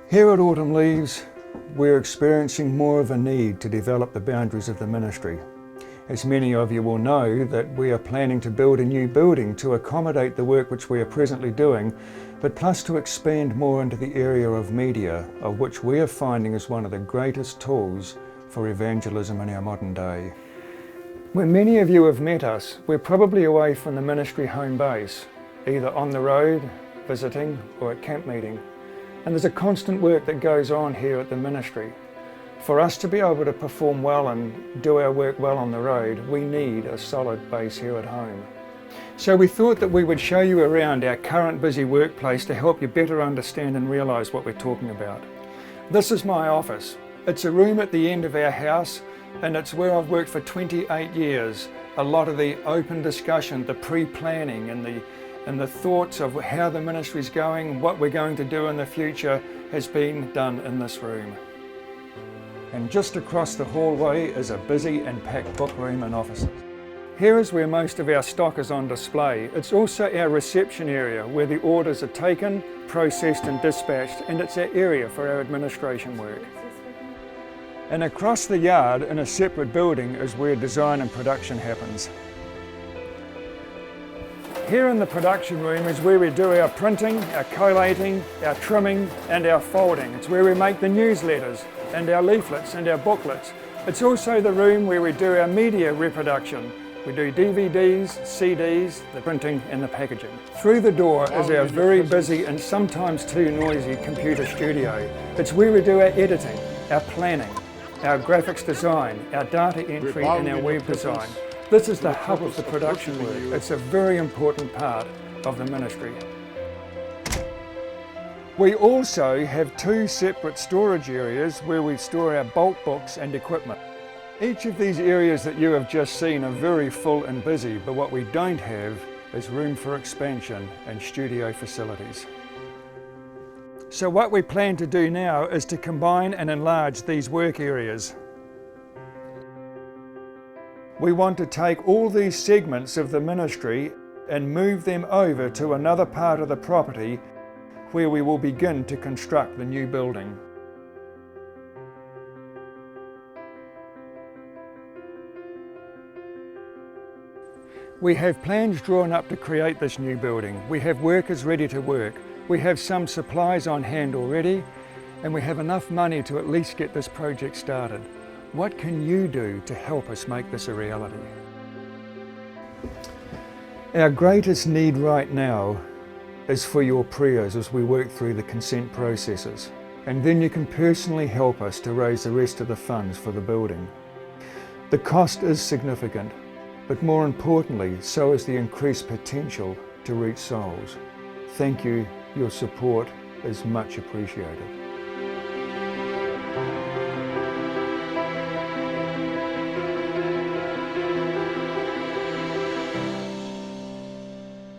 Here at Autumn Leaves, we're experiencing more of a need to develop the boundaries of the ministry. As many of you will know, that we are planning to build a new building to accommodate the work which we are presently doing, but plus to expand more into the area of media, of which we are finding is one of the greatest tools for evangelism in our modern day. When many of you have met us, we're probably away from the ministry home base, either on the road, visiting, or at camp meeting. And there's a constant work that goes on here at the ministry. For us to be able to perform well and do our work well on the road, we need a solid base here at home. So we thought that we would show you around our current busy workplace to help you better understand and realise what we're talking about. This is my office. It's a room at the end of our house, and it's where I've worked for 28 years. A lot of the open discussion, the pre-planning and the thoughts of how the ministry's going, what we're going to do in the future has been done in this room. And just across the hallway is a busy and packed book room and offices. Here is where most of our stock is on display. It's also our reception area where the orders are taken, processed and dispatched, and it's our area for our administration work. And across the yard in a separate building is where design and production happens. Here in the production room is where we do our printing, our collating, our trimming and our folding. It's where we make the newsletters and our leaflets and our booklets. It's also the room where we do our media reproduction. We do DVDs, CDs, the printing and the packaging. Through the door is our very busy and sometimes too noisy computer studio. It's where we do our editing, our planning, our graphics design, our data entry and our web design. This is the hub of the production work. It's a very important part of the ministry. We also have two separate storage areas where we store our bulk books and equipment. Each of these areas that you have just seen are very full and busy, but what we don't have is room for expansion and studio facilities. So what we plan to do now is to combine and enlarge these work areas. We want to take all these segments of the ministry and move them over to another part of the property where we will begin to construct the new building. We have plans drawn up to create this new building. We have workers ready to work. We have some supplies on hand already, and we have enough money to at least get this project started. What can you do to help us make this a reality? Our greatest need right now is for your prayers as we work through the consent processes. And then you can personally help us to raise the rest of the funds for the building. The cost is significant, but more importantly, so is the increased potential to reach souls. Thank you. Your support is much appreciated.